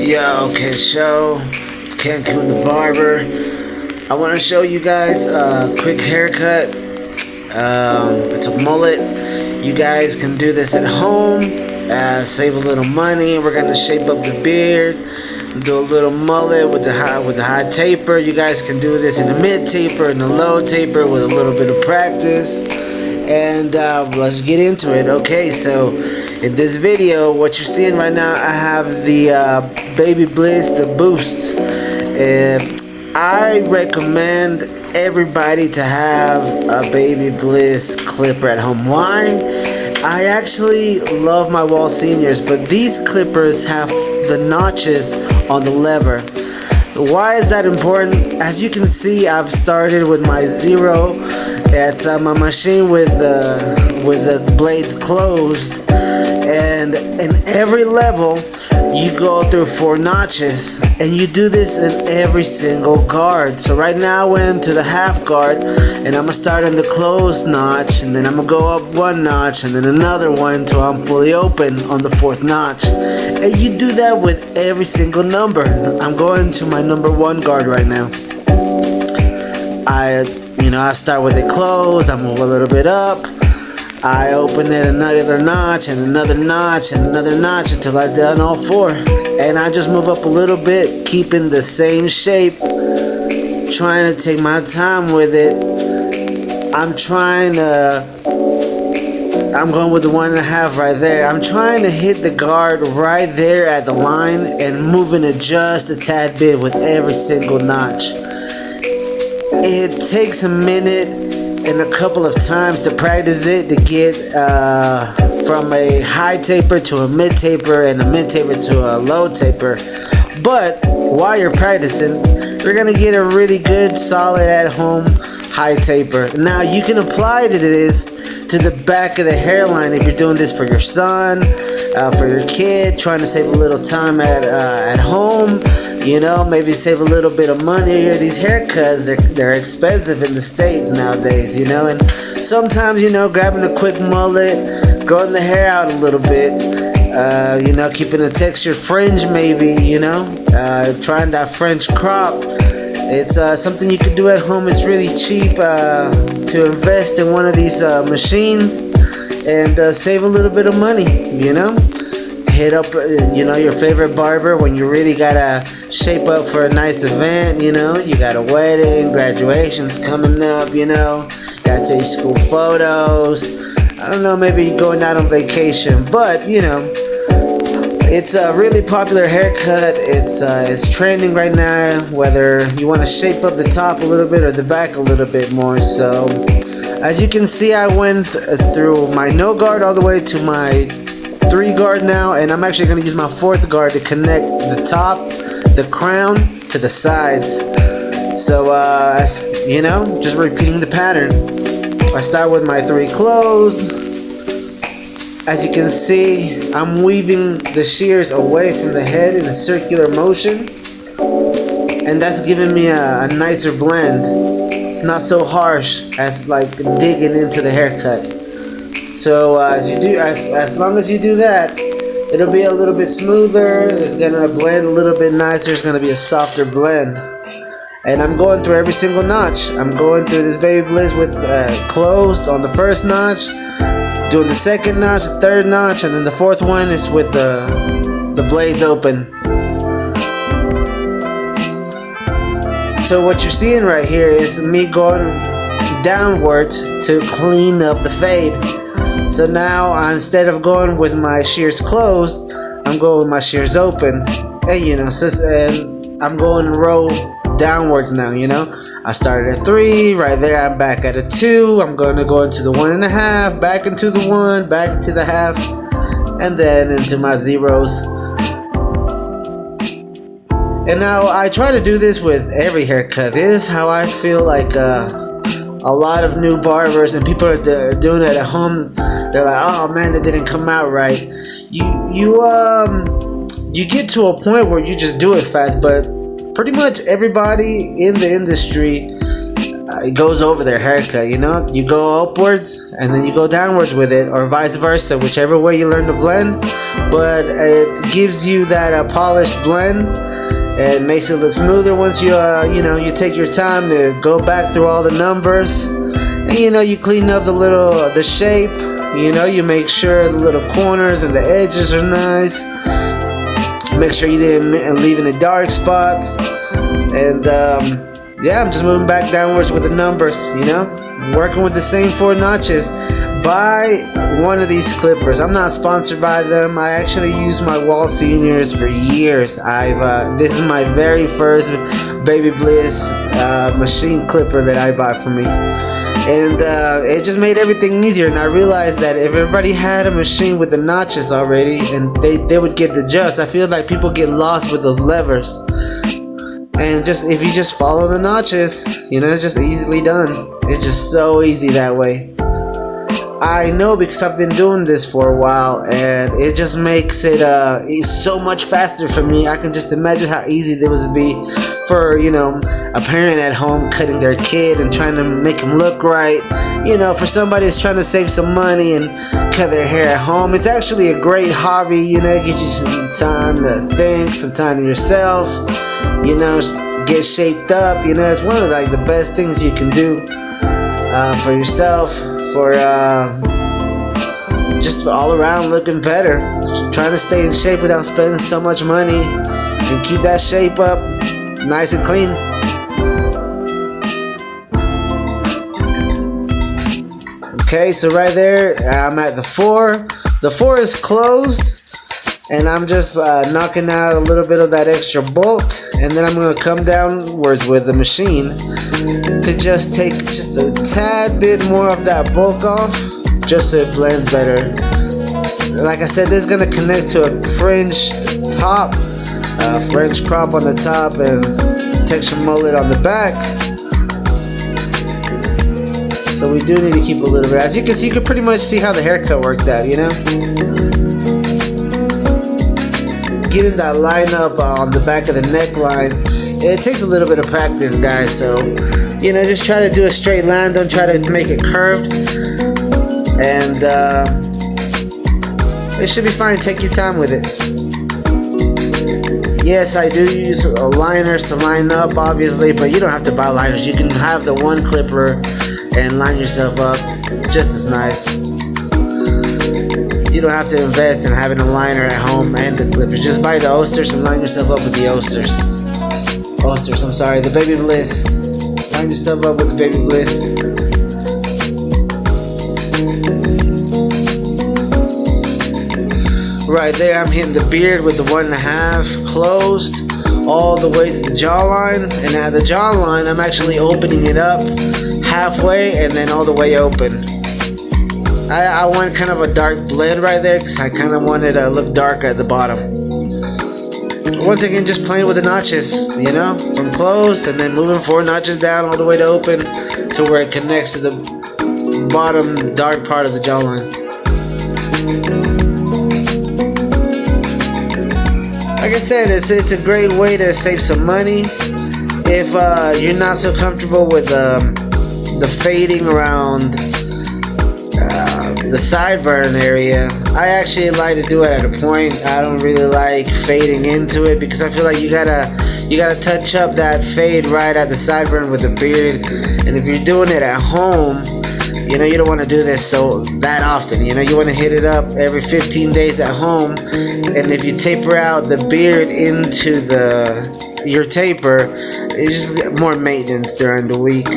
Yo, okay, so it's Cancun the barber. I want to show you guys a quick haircut. It's a mullet. You guys can do this at home, save a little money. We're gonna shape up the beard, do a little mullet with the high taper. You guys can do this in a mid taper and a low taper with a little bit of practice. And let's get into it. Okay, so in this video, what you're seeing right now, I have the Babybliss, the Boost. I recommend everybody to have a Babybliss clipper at home. Why? I actually love my Wahl seniors, but these clippers have the notches on the lever. Why is that important? As you can see, I've started with my 0. It's my machine with the blades closed, and in every level you go through 4 notches, and you do this in every single guard. So right now I went to the half guard, and I'm gonna start on the closed notch, and then I'm gonna go up 1 notch, and then another one until I'm fully open on the 4th notch. And you do that with every single number. I'm going to my number 1 guard right now. I start with it closed, I move a little bit up, I open it another notch and another notch and another notch until I've done all 4. And I just move up a little bit, keeping the same shape, trying to take my time with it. I'm going with the 1.5 right there. I'm trying to hit the guard right there at the line and moving it just a tad bit with every single notch. It takes a minute and a couple of times to practice it to get from a high taper to a mid taper and a mid taper to a low taper. But while you're practicing, you're gonna get a really good, solid at home high taper. Now you can apply this to the back of the hairline if you're doing this for your son, for your kid, trying to save a little time at home. Maybe save a little bit of money. These haircuts, they're expensive in the States nowadays, and sometimes, grabbing a quick mullet, growing the hair out a little bit, keeping a textured fringe maybe, trying that French crop. It's something you can do at home. It's really cheap to invest in one of these machines and save a little bit of money, Hit up, your favorite barber when you really gotta shape up for a nice event, you got a wedding, graduations coming up, gotta take school photos. I don't know, maybe you're going out on vacation, but, it's a really popular haircut. It's trending right now, whether you want to shape up the top a little bit or the back a little bit more. So, as you can see, I went through my no guard all the way to my 3 guard now, and I'm actually going to use my 4th guard to connect the top, the crown, to the sides. So, just repeating the pattern. I start with my 3 closed. As you can see, I'm weaving the shears away from the head in a circular motion, and that's giving me a nicer blend. It's not so harsh as like digging into the haircut. So as long as you do that, it'll be a little bit smoother. It's gonna blend a little bit nicer. It's gonna be a softer blend. And I'm going through every single notch. I'm going through this Babybliss with closed on the 1st notch, doing the 2nd notch, the 3rd notch, and then the 4th one is with the blades open. So what you're seeing right here is me going downward to clean up the fade. So now, instead of going with my shears closed, I'm going with my shears open. And and I'm going row downwards now, I started at 3, right there I'm back at a 2, I'm going to go into the 1.5, back into the 1, back into the half, and then into my zeros. And now I try to do this with every haircut. This is how I feel like a lot of new barbers and people are doing it at home. They're like, oh man, it didn't come out right. You get to a point where you just do it fast, but pretty much everybody in the industry, it goes over their haircut. You know, you go upwards and then you go downwards with it, or vice versa, whichever way you learn to blend. But it gives you that polished blend. It makes it look smoother once you you take your time to go back through all the numbers, and you clean up the shape. You make sure the little corners and the edges are nice. Make sure you didn't leave any dark spots. And yeah, I'm just moving back downwards with the numbers. Working with the same 4 notches. Buy one of these clippers. I'm not sponsored by them. I actually use my Wahl seniors for years. This is my very first Babybliss machine clipper that I bought for me, and it just made everything easier. And I realized that if everybody had a machine with the notches already, and they would get the gist. I feel like people get lost with those levers, and if you just follow the notches, it's just easily done. It's just so easy that way. I know, because I've been doing this for a while, and it just makes it so much faster for me. I can just imagine how easy it would be for a parent at home cutting their kid and trying to make them look right. For somebody that's trying to save some money and cut their hair at home, it's actually a great hobby. It gives you some time to think, some time to yourself. Get shaped up. It's one of the best things you can do for yourself. For just all around looking better, trying to stay in shape without spending so much money, and keep that shape up nice and clean. Okay, so right there I'm at the 4. The 4 is closed, and I'm just knocking out a little bit of that extra bulk, and then I'm going to come downwards with the machine to just take just a tad bit more of that bulk off, just so it blends better. Like I said, this is going to connect to a fringed top, French crop on the top, and texture mullet on the back. So we do need to keep a little bit. As you can see, you can pretty much see how the haircut worked out, Getting that line up on the back of the neckline, it takes a little bit of practice, guys. So just try to do a straight line, don't try to make it curved, and it should be fine. Take your time with it. Yes, I do use liners to line up, obviously, but you don't have to buy liners. You can have the one clipper and line yourself up just as nice. You don't have to invest in having a liner at home and the clippers. Just buy the Oasters and line yourself up with the Oasters. The Babybliss. Line yourself up with the Babybliss. Right there, I'm hitting the beard with the 1.5 closed all the way to the jawline. And at the jawline, I'm actually opening it up halfway and then all the way open. I want kind of a dark blend right there, because I kind of want it to look dark at the bottom. Once again, just playing with the notches, from closed and then moving 4 notches down all the way to open to where it connects to the bottom dark part of the jawline. Like I said, it's a great way to save some money. If you're not so comfortable with the fading around the sideburn area, I actually like to do it at a point. I don't really like fading into it, because I feel like you gotta touch up that fade right at the sideburn with the beard. And if you're doing it at home, you don't want to do this that often. You want to hit it up every 15 days at home. And if you taper out the beard into your taper, it's just more maintenance during the week.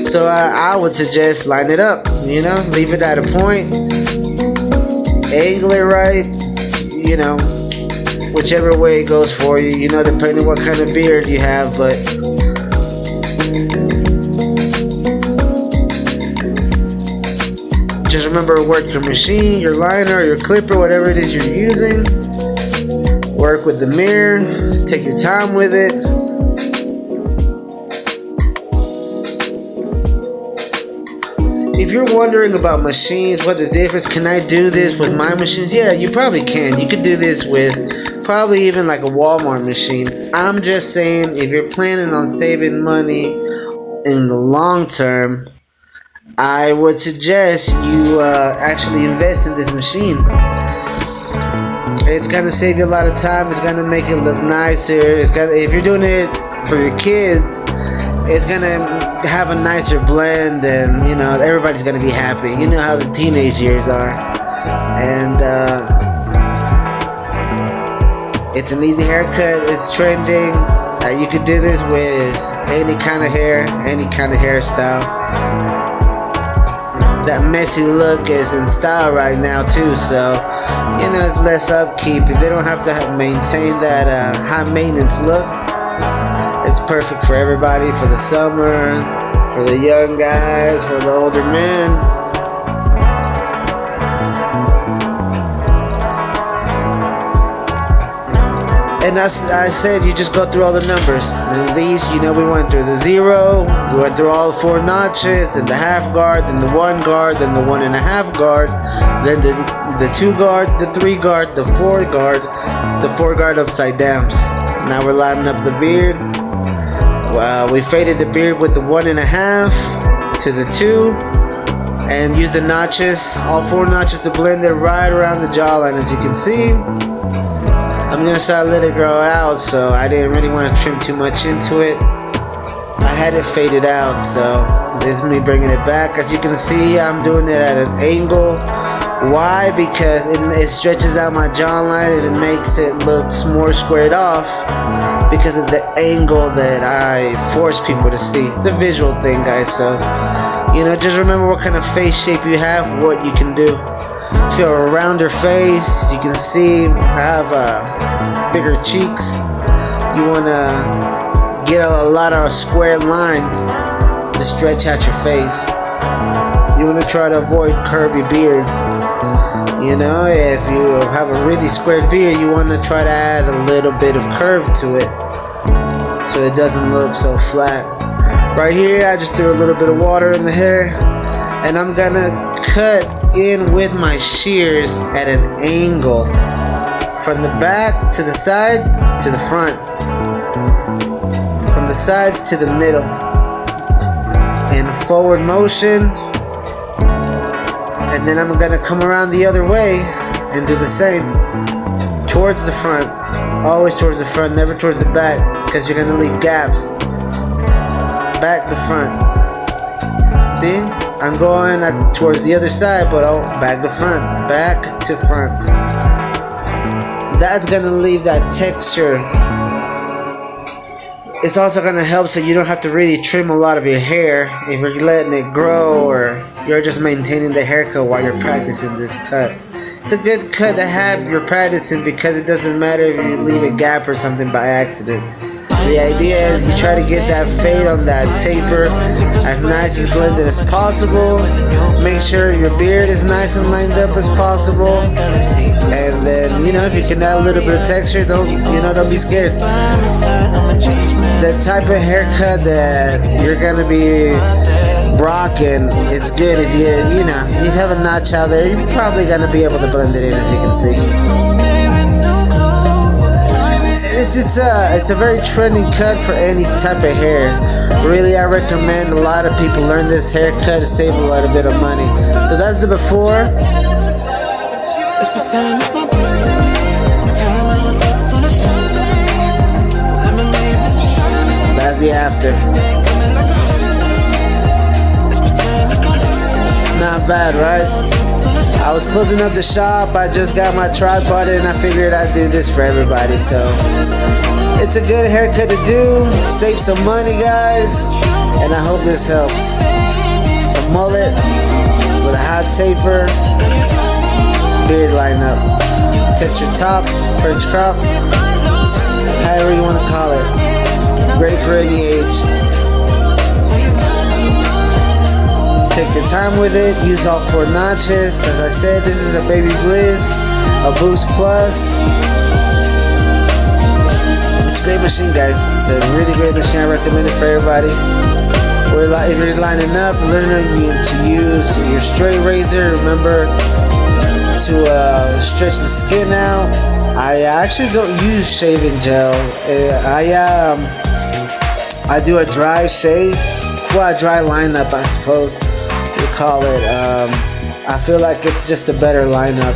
So I would suggest line it up, leave it at a point, angle it right, whichever way it goes for you, depending on what kind of beard you have. But just remember, work your machine, your liner, your clipper, whatever it is you're using. Work with the mirror, take your time with it. If you're wondering about machines, what's the difference, can I do this with my machines? Yeah, you probably can. You could do this with probably even like a Walmart machine. I'm just saying, if you're planning on saving money in the long term, I would suggest you actually invest in this machine. It's gonna save you a lot of time. It's gonna make it look nicer. If you're doing it for your kids, it's gonna have a nicer blend, and you know everybody's gonna be happy. You know how the teenage years are, and it's an easy haircut. It's trending. You could do this with any kind of hair, any kind of hairstyle. That messy look is in style right now too, so you know it's less upkeep. If they don't have to maintain that high maintenance look, it's perfect for everybody, for the summer, for the young guys, for the older men. And I said you just go through all the numbers. And these, you know, we went through the 0, we went through all 4 notches, then the half guard, then the 1 guard, then the 1.5 guard, then the 2 guard, the 3 guard, the 4 guard, the 4 guard upside down. Now we're lining up the beard. We faded the beard with the 1.5 to the 2, and used the notches, all 4 notches, to blend it right around the jawline. As you can see, I'm gonna start letting it grow out, so I didn't really want to trim too much into it. I had it faded out, so this is me bringing it back. As you can see, I'm doing it at an angle. Why? Because it stretches out my jawline and it makes it look more squared off because of the angle that I force people to see. It's a visual thing, guys, so you know, just remember what kind of face shape you have, what you can do. If you have a rounder face, you can see I have bigger cheeks. You want to get a lot of square lines to stretch out your face. You want to try to avoid curvy beards. You know, if you have a really squared beard, you want to try to add a little bit of curve to it so it doesn't look so flat. Right here, I just threw a little bit of water in the hair, and I'm gonna cut in with my shears at an angle from the back to the side to the front, from the sides to the middle, in forward motion. And then I'm gonna come around the other way and do the same, towards the front, always towards the front, never towards the back, because you're gonna leave gaps. Back to front. See? I'm going towards the other side, but back to front, back to front. That's gonna leave that texture. It's also gonna help so you don't have to really trim a lot of your hair if you're letting it grow, or you're just maintaining the haircut while you're practicing this cut. It's a good cut to have if you're practicing, because it doesn't matter if you leave a gap or something by accident. The idea is you try to get that fade on that taper as nice as blended as possible. Make sure your beard is nice and lined up as possible. And then, you know, if you can add a little bit of texture, don't be scared. The type of haircut that you're gonna be rocking, it's good if you have a notch out there. You're probably gonna be able to blend it in, as you can see. It's a very trending cut for any type of hair. Really, I recommend a lot of people learn this haircut to save a little bit of money. So that's the before. That's the after. Not bad, right? I was closing up the shop. I just got my tripod and I figured I'd do this for everybody. So it's a good haircut to do. Save some money, guys. And I hope this helps. It's a mullet with a hot taper, beard lineup, texture top, French crop, however you want to call it. Great for any age. Take your time with it. Use all 4 notches. As I said, this is a Babybliss, a Boost Plus. It's a great machine, guys. It's a really great machine. I recommend it for everybody. If you're lining up, learning to use your straight razor. Remember to stretch the skin out. I actually don't use shaving gel. I do a dry shave. well, a dry lineup, I suppose you call it. I feel like it's just a better lineup.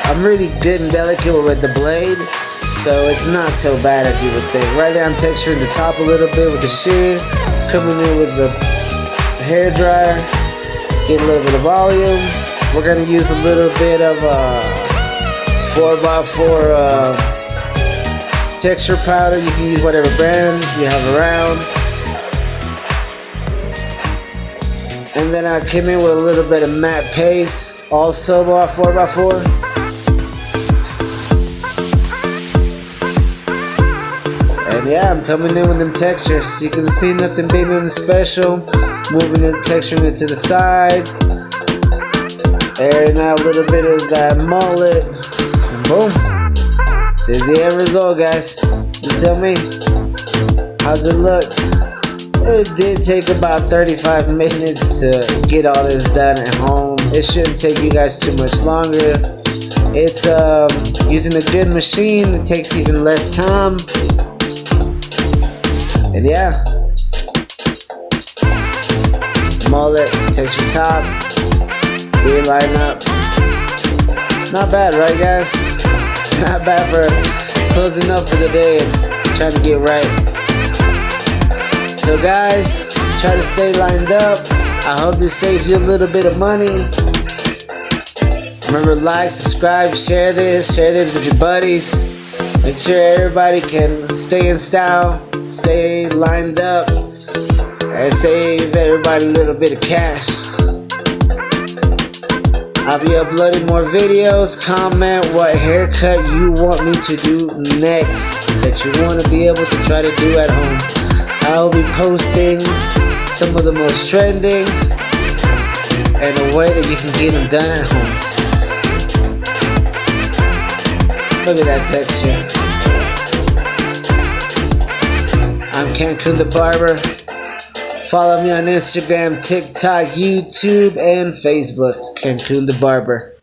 I'm really good and delicate with the blade, so it's not so bad as you would think. Right there, I'm texturing the top a little bit with the shear, coming in with the hair dryer, get a little bit of volume. We're gonna use a little bit of 4x4 texture powder. You can use whatever brand you have around. And then I came in with a little bit of matte paste, also 4x4. And yeah, I'm coming in with them textures. You can see nothing being nothing special. Moving it, texturing it to the sides. Airing out a little bit of that mullet. And boom. There's the end result, guys. You tell me. How's it look? It did take about 35 minutes to get all this done at home. It shouldn't take you guys too much longer. It's using a good machine. It takes even less time. And yeah, mullet, texture top, beard lineup. Not bad, right, guys? Not bad for closing up for the day and trying to get right. So guys, try to stay lined up. I hope this saves you a little bit of money. Remember, like, subscribe, share this with your buddies. Make sure everybody can stay in style, stay lined up, and save everybody a little bit of cash. I'll be uploading more videos. Comment what haircut you want me to do next, that you want to be able to try to do at home. I'll be posting some of the most trending and a way that you can get them done at home. Look at that texture. I'm Cancun the Barber. Follow me on Instagram, TikTok, YouTube, and Facebook. Cancun the Barber.